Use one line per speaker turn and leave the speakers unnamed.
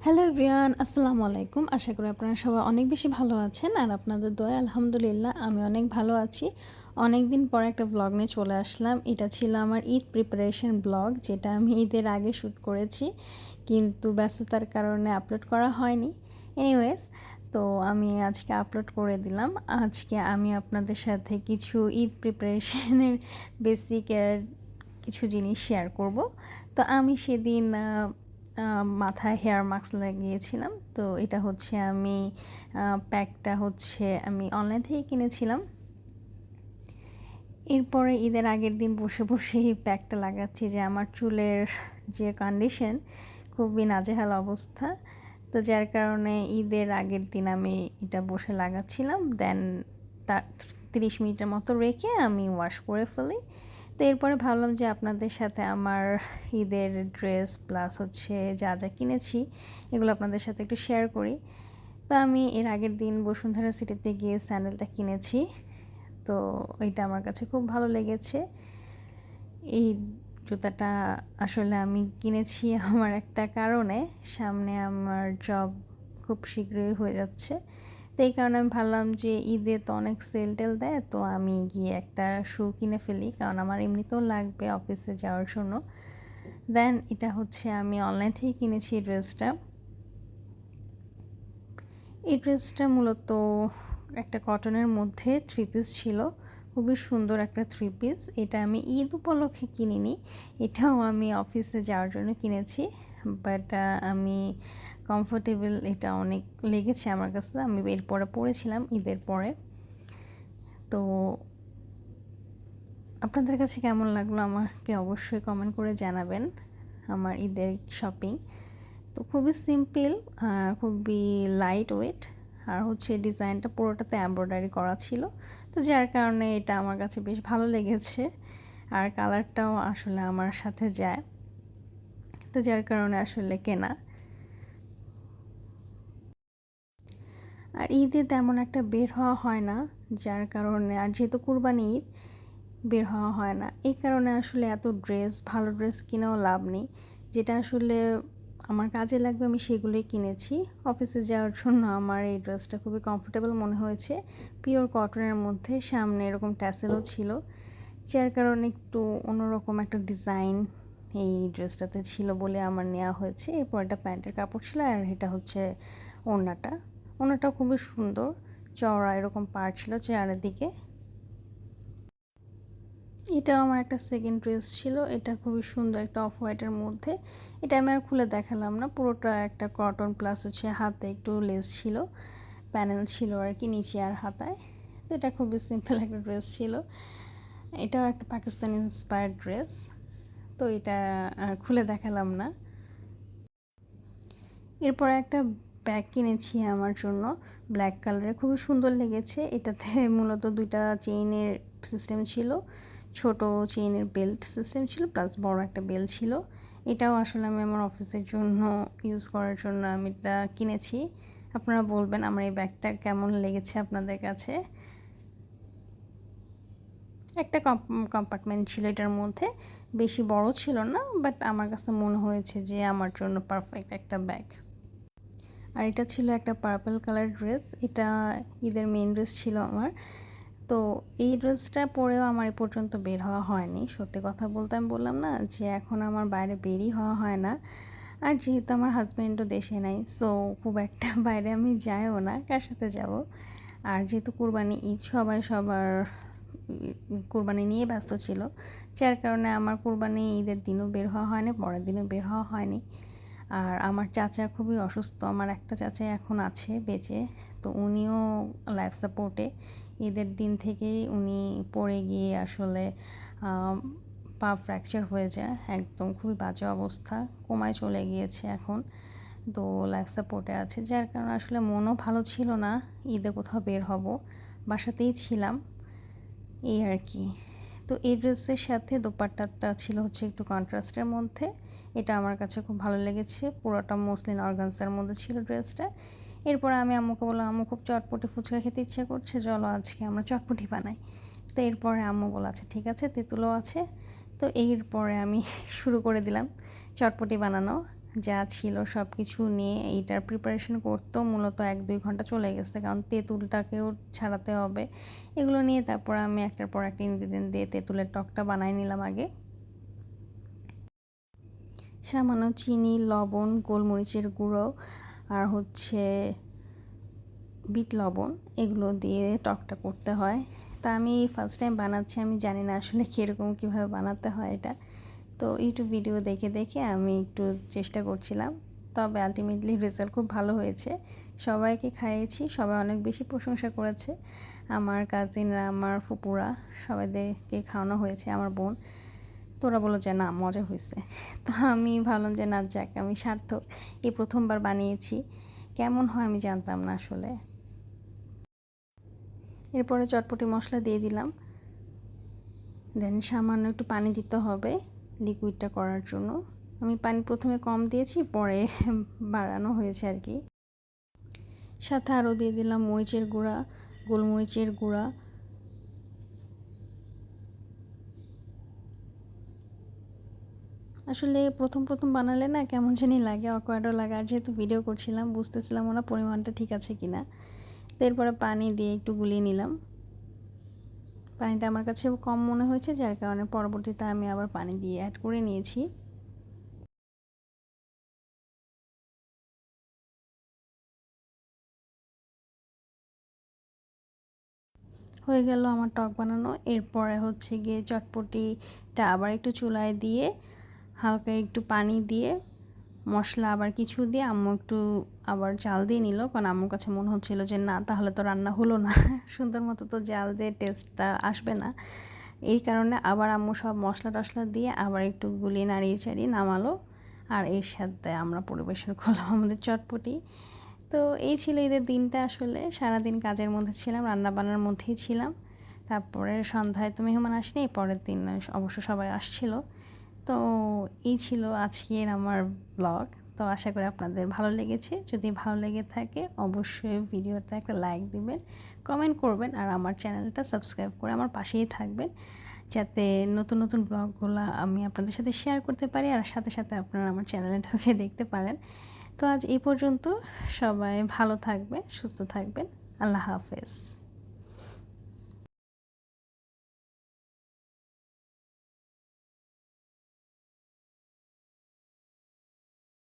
Hello everyone, আসসালামু আলাইকুম। আশা করি আপনারা সবাই অনেক বেশি ভালো আছেন আর আপনাদের দয়ায় আলহামদুলিল্লাহ আমি অনেক ভালো আছি। অনেক দিন পর একটা ব্লগ নিয়ে চলে আসলাম। এটা ছিল আমার ঈদ প্রিপারেশন ব্লগ, যেটা আমি ঈদের আগে শ্যুট করেছি, কিন্তু ব্যস্ততার কারণে আপলোড করা হয়নি। এনিওয়েজ, তো আমি আজকে আপলোড করে দিলাম। আজকে আমি আপনাদের সাথে কিছু ঈদ প্রিপারেশনের বেসিক কিছু জিনিস শেয়ার করব। তো আমি সেদিন মাথায় হেয়ার মাস্ক লাগিয়েছিলাম। তো এটা হচ্ছে আমি প্যাকটা হচ্ছে আমি অনলাইন থেকে কিনেছিলাম। এরপরে ঈদের আগের দিন বসে বসে এই প্যাকটা লাগাচ্ছি, যে আমার চুলের যে কন্ডিশন, খুবই নাজেহাল অবস্থা। তো যার কারণে ঈদের আগের দিন আমি এটা বসে লাগাচ্ছিলাম, দেন তা 30 মিনিটের মতো রেখে আমি ওয়াশ করে ফেলি। তো এরপরে ভাবলাম যে আপনাদের সাথে আমার ঈদের ড্রেস প্লাস হচ্ছে যা যা কিনেছি এগুলো আপনাদের সাথে একটু শেয়ার করি। তো আমি এর আগের দিন বসুন্ধরা সিটিতে গিয়ে স্যান্ডেলটা কিনেছি। তো এটা আমার কাছে খুব ভালো লেগেছে। এই জুতাটা আসলে আমি কিনেছি আমার একটা কারণে, সামনে আমার জব খুব শীঘ্রই হয়ে যাচ্ছে। তো এই কারণে আমি ভাবলাম যে ঈদে তো অনেক সেল টেল দেয়, তো আমি গিয়ে একটা শু কিনে ফেলি, কারণ আমার এমনিতেও লাগবে অফিসে যাওয়ার জন্য। দেন এটা হচ্ছে আমি অনলাইন থেকে কিনেছি এই ড্রেসটা। এই ড্রেসটা মূলত একটা কটনের মধ্যে 3 পিস ছিল, খুবই সুন্দর একটা 3 পিস। এটা আমি ঈদ উপলক্ষে কিনিনি, এটাও আমি অফিসে যাওয়ার জন্য কিনেছি। বাট আমি কমফোর্টেবল, এটা অনেক লেগেছে আমার কাছে। আমি এরপরে পরেছিলাম ঈদের পরে। তো আপনাদের কাছে কেমন লাগলো আমাকে অবশ্যই কমেন্ট করে জানাবেন আমার ঈদের শপিং। তো খুবই সিম্পল, খুবই লাইট ওয়েট, আর হচ্ছে ডিজাইনটা পুরোটাতে এমব্রয়ডারি করা ছিল। তো যার কারণে এটা আমার কাছে বেশ ভালো লেগেছে, আর কালারটাও আসলে আমার সাথে যায়। তো যার কারণে আসলে কেনা। আর ঈদে তেমন একটা বের হওয়া হয় না, যার কারণে, আর যেহেতু কুরবানি ঈদ, বের হওয়া হয় না। এই কারণে আসলে এত ড্রেস, ভালো ড্রেস কিনেও লাভ নেই। যেটা আসলে আমার কাজে লাগবে আমি সেগুলোই কিনেছি। অফিসে যাওয়ার জন্য আমার এই ড্রেসটা খুবই কমফোর্টেবল মনে হয়েছে, পিওর কটনের মধ্যে, সামনে এরকম ট্যাসেলও ছিল, যার কারণে একটু অন্যরকম একটা ডিজাইন এই ড্রেসটাতে ছিল বলে আমার নেওয়া হয়েছে। এরপর এটা প্যান্টের কাপড় ছিল, আর এটা হচ্ছে ওড়নাটা। ওড়নাটাও খুবই সুন্দর, চওড়া এরকম পাড় ছিল চারিদিকে। এটাও আমার একটা সেকেন্ড ড্রেস ছিল, এটা খুবই সুন্দর একটা অফ হোয়াইটের মধ্যে। এটা আমি আর খুলে দেখালাম না, পুরোটা একটা কটন প্লাস হচ্ছে হাতে একটু লেস ছিল, প্যানেল ছিল আর কি নিচে আর হাতায়। তো এটা খুবই সিম্পল একটা ড্রেস ছিল। এটাও একটা পাকিস্তানি ইন্সপায়ার্ড ড্রেস, তো এটা আর খুলে দেখালাম না। এরপর একটা ব্যাগ কিনেছি আমার জন্য, ব্ল্যাক কালারের, খুবই সুন্দর লেগেছে। এটাতে মূলত দুইটা চেইনের সিস্টেম ছিল, ছোট চেইনের বেল্ট সিস্টেম ছিল, প্লাস বড় একটা বেল্ট ছিল। এটাও আসলে আমি আমার অফিসের জন্য ইউজ করার জন্য আমি এটা কিনেছি। আপনারা বলবেন আমার এই ব্যাগটা কেমন লেগেছে আপনাদের কাছে। একটা কম্পার্টমেন্ট ছিল এটার মধ্যে, বেশি বড় ছিল না, বাট আমার কাছে মনে হয়েছে যে আমার জন্য পারফেক্ট একটা ব্যাগ। আর এটা ছিল একটা পার্পল কালার ড্রেস, এটা ঈদের মেন ড্রেস ছিল আমার। তো এই ড্রেসটা পরেও আমার এ পর্যন্ত বের হওয়া হয়নি। সত্যি কথা বলতে আমি বললাম না যে এখন আমার বাইরে বেরই হওয়া হয় না। আর যেহেতু আমার হাজব্যান্ডও দেশে নাই, সো খুব একটা বাইরে আমি যাইও না, কার সাথে যাব। আর যেহেতু কুরবানি ঈদ, সবাই সবার কুরবানি নিয়ে ব্যস্ত ছিল, যার কারণে আমার কুরবানি ঈদের দিনও বের হওয়া হয়নি, পরের দিনও বের হওয়া হয়নি। আর আমার চাচা খুবই অসুস্থ, আমার একটা চাচা এখন আছে বেঁচে, তো উনিও লাইফ সাপোর্টে। ঈদের দিন থেকেই উনি পড়ে গিয়ে আসলে পা ফ্র্যাকচার হয়ে যায়, একদম খুবই বাজে অবস্থা, কোমায় চলে গিয়েছে এখন। তো লাইফ সাপোর্টে আছে, যার কারণে আসলে মনও ভালো ছিল না ঈদে কোথাও বের হব, বাসাতেই ছিলাম এই আর কি। তো এই ড্রেসের সাথে দোপাট্টাটা ছিল হচ্ছে একটু কন্ট্রাস্টের মধ্যে, এটা আমার কাছে খুব ভালো লেগেছে, পুরোটা মসলিন অর্গানজার মধ্যে ছিল ড্রেসটা। এরপর আমি আম্মুকে বললাম, আম্মু খুব চটপটি ফুচকা খেতে ইচ্ছে করছে, চলো আজকে আমরা চটপটি বানাই। তো এরপরে আম্মু বলে আচ্ছা ঠিক আছে, তেঁতুলও আছে, তো এরপরে আমি শুরু করে দিলাম চটপটি বানানো। যা ছিল সব কিছু নিয়ে এইটার প্রিপারেশন করতেও মূলত 1-2 ঘন্টা চলে গেছে, কারণ তেঁতুলটাকেও ছাড়াতে হবে। এগুলো নিয়ে তারপর আমি একটার পর একটা ইনগ্রিডিয়েন্ট দিয়ে তেঁতুলের টকটা বানাই নিলাম আগে। সামান্য চিনি, লবণ, গোলমরিচের গুঁড়ো আর হচ্ছে বিট লবণ, এগুলো দিয়ে টকটা করতে হয়। তা আমি ফার্স্ট টাইম বানাচ্ছি, আমি জানি না আসলে কীরকম কীভাবে বানাতে হয় এটা। তো ইউটিউব ভিডিও দেখে দেখে আমি একটু চেষ্টা করছিলাম, তবে আলটিমেটলি রেজাল্ট খুব ভালো হয়েছে। সবাইকে খাইয়েছি, সবাই অনেক বেশি প্রশংসা করেছে। আমার কাজিনরা, আমার ফুপুরা, সবাইদেরকে খাওয়ানো হয়েছে, আমার বোন। তো ওরা বললো যে না, মজা হয়েছে। তো আমি ভাবলাম যে না, যাক, আমি সার্থক, এই প্রথমবার বানিয়েছি। কেমন হয় আমি জানতাম না আসলে। এরপরে চটপটি মশলা দিয়ে দিলাম, দেন সামান্য একটু পানি দিতে হবে লিকুইডটা করার জন্য। আমি পানি প্রথমে কম দিয়েছি, পরে বাড়ানো হয়েছে আর কি। সাথে আরও দিয়ে দিলাম মরিচের গুঁড়া, গোলমরিচের গুঁড়া। আসলে প্রথম প্রথম বানালে না কেমন জানি লাগে, অকওয়ার্ডও লাগে। আর যেহেতু ভিডিও করছিলাম, বুঝতেছিলাম না পরিমাণটা ঠিক আছে কিনা। তো এরপরে পানি দিয়ে একটু গুলিয়ে নিলাম। পানিটা আমার কাছে কম মনে হয়েছে, যার কারণে পরবর্তীতে আমি আবার পানি দিয়ে অ্যাড করে নিয়েছি। হয়ে গেল আমার টক বানানো। এরপরে হচ্ছে গিয়ে চটপটিটা আবার একটু চুলায় দিয়ে হালকা একটু পানি দিয়ে মশলা আবার কিছু দিয়ে আম্মু একটু আবার জাল দিয়ে নিল, কারণ আম্মুর কাছে মনে হচ্ছিল যে না, তাহলে তো রান্না হলো না, সুন্দর মতো তো জাল দিয়ে টেস্টটা আসবে না। এই কারণে আবার আম্মু সব মশলা টশলা দিয়ে আবার একটু গুলিয়ে নাড়িয়ে চাড়িয়ে নামালো। আর এর সাথে আমরা পরিবেশন করলাম আমাদের চটপটি। তো এই ছিল ঈদের দিনটা। আসলে সারাদিন কাজের মধ্যে ছিলাম, রান্নাবান্নার মধ্যেই ছিলাম। তারপরে সন্ধ্যায় তো মেহমান আসেনি, পরের দিন অবশ্য সবাই আসছিল। তো এই ছিল আজকের আমার ব্লগ। তো আশা করি আপনাদের ভালো লেগেছে। যদি ভালো লেগে থাকে অবশ্যই ভিডিওতে একটা লাইক দিবেন, কমেন্ট করবেন, আর আমার চ্যানেলটা সাবস্ক্রাইব করে আমার পাশেই থাকবেন, যাতে নতুন নতুন ব্লগগুলো আমি আপনাদের সাথে শেয়ার করতে পারি, আর সাথে সাথে আপনারা আমার চ্যানেলে ঢুকে দেখতে পারেন। তো আজ এই পর্যন্ত। সবাই ভালো থাকবেন, সুস্থ থাকবেন। আল্লাহ হাফেজ।